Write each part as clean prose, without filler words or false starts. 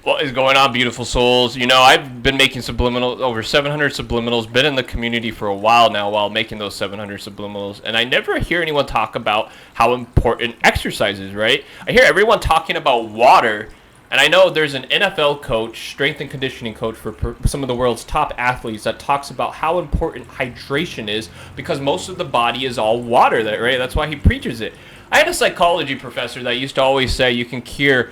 What is going on, beautiful souls? I've been making over 700 subliminals, been in the community for a while now while making those 700 subliminals, and I never hear anyone talk about how important exercise is, right? I hear everyone talking about water, and I know there's an NFL coach, strength and conditioning coach for some of the world's top athletes that talks about how important hydration is because most of the body is all water, right? That's why he preaches it. I had a psychology professor that used to always say you can cure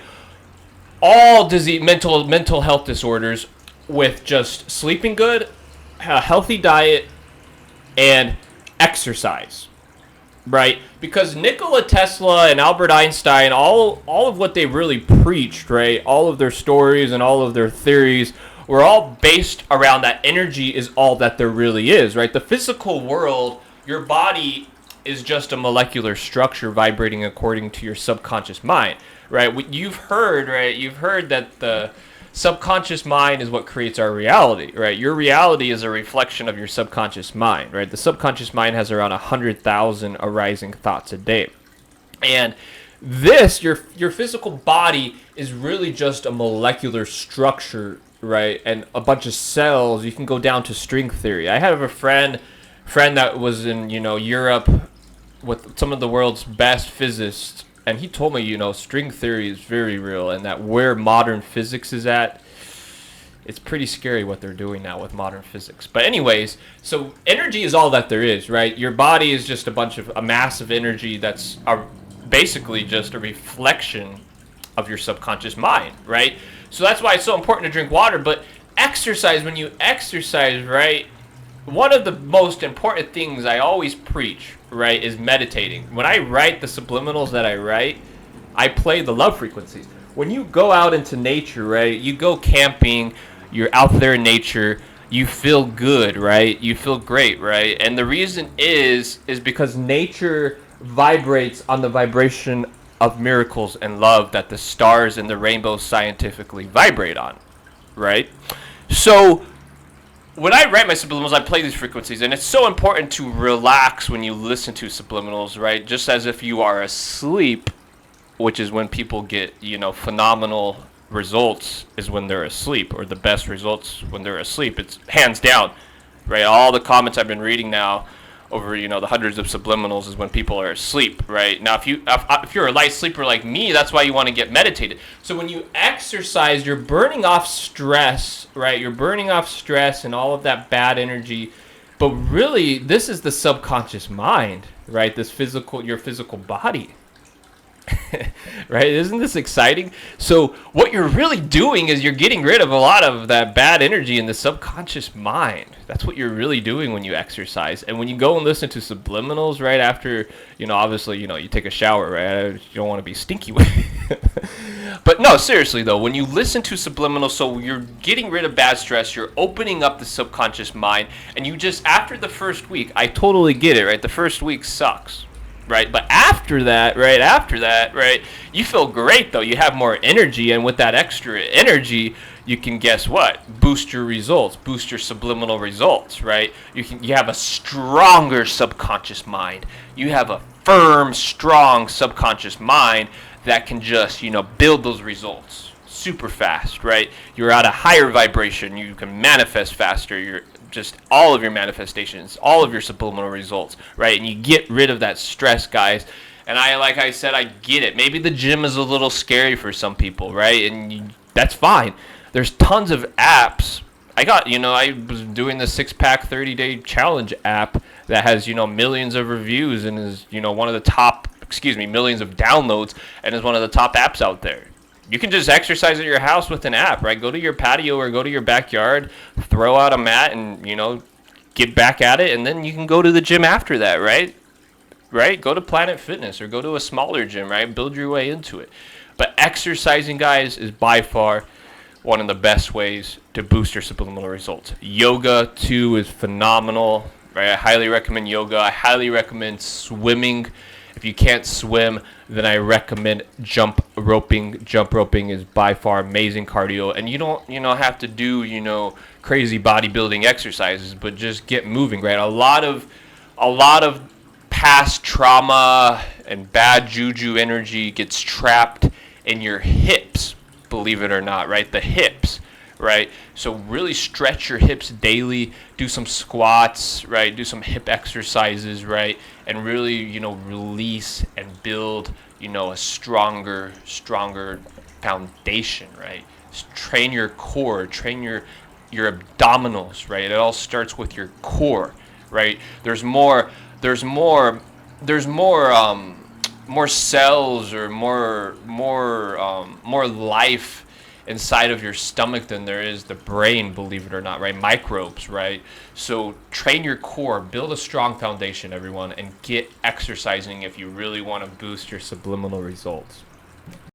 all disease, mental health disorders with just sleeping good, a healthy diet, and exercise, right? Because Nikola Tesla and Albert Einstein, all of what they really preached, right? All of their stories and all of their theories were all based around that energy is all that there really is, right? The physical world, your body is just a molecular structure vibrating according to your subconscious mind, right? You've heard, right? You've heard that the subconscious mind is what creates our reality, right? Your reality is a reflection of your subconscious mind, right? The subconscious mind has around 100,000 arising thoughts a day. And your physical body is really just a molecular structure, right? And a bunch of cells. You can go down to string theory. I have a friend that was in, Europe with some of the world's best physicists, and he told me, string theory is very real, and that where modern physics is at, it's pretty scary what they're doing now with modern physics. But anyways, so energy is all that there is, right? Your body is just a mass of energy that's basically just a reflection of your subconscious mind, right? So that's why it's so important to drink water. But when you exercise, right, one of the most important things I always preach, right, is meditating. When I write the subliminals that I write, I play the love frequencies. When you go out into nature, right, you go camping, you're out there in nature, you feel good, right? You feel great, right? And the reason is because nature vibrates on the vibration of miracles and love that the stars and the rainbow scientifically vibrate on, right? So when I write my subliminals, I play these frequencies, and it's so important to relax when you listen to subliminals, right? Just as if you are asleep, which is when people get, phenomenal results is when they're asleep, or the best results when they're asleep. It's hands down, right? All the comments I've been reading now over, the hundreds of subliminals is when people are asleep, right? Now, if you're a light sleeper like me, that's why you want to get meditated. So when you exercise, you're burning off stress, right? You're burning off stress and all of that bad energy. But really, this is the subconscious mind, right? Your physical body. Right? Isn't this exciting? So what you're really doing is you're getting rid of a lot of that bad energy in the subconscious mind. That's what you're really doing when you exercise. And when you go and listen to subliminals right after, obviously, you take a shower, right? You don't want to be stinky with it. But no, seriously though, when you listen to subliminals, so you're getting rid of bad stress, you're opening up the subconscious mind, and you just, after the first week, I totally get it, right? The first week sucks. Right, but after that, right, you feel great though. You have more energy, and with that extra energy, you can, guess what? Boost your results, boost your subliminal results, right? You have a stronger subconscious mind. You have a firm, strong subconscious mind that can just, build those results super fast, right? You're at a higher vibration. You can manifest faster. You're just all of your manifestations, all of your subliminal results, right? And you get rid of that stress, guys. And like I said, I get it. Maybe the gym is a little scary for some people, right? And that's fine. There's tons of apps. I was doing the 6-pack 30-day challenge app that has, millions of reviews and is, one of the top, millions of downloads, and is one of the top apps out there. You can just exercise at your house with an app, right? Go to your patio or go to your backyard, throw out a mat, and, get back at it, and then you can go to the gym after that, right? Right? Go to Planet Fitness or go to a smaller gym, right? Build your way into it. But exercising, guys, is by far one of the best ways to boost your subliminal results. Yoga, too, is phenomenal, right? I highly recommend yoga. I highly recommend swimming. If you can't swim, then I recommend jump roping. Jump roping is by far amazing cardio, and you don't, have to do, crazy bodybuilding exercises, but just get moving, right? A lot of past trauma and bad juju energy gets trapped in your hips, believe it or not, right? The hips, right? So really stretch your hips daily, do some squats, right? Do some hip exercises, right? And really, release and build, a stronger foundation, right? Train your core, train your abdominals, right? It all starts with your core, right? There's more cells or more life inside of your stomach than there is the brain, believe it or not, right? Microbes, right? So train your core, build a strong foundation, everyone, and get exercising if you really want to boost your subliminal results.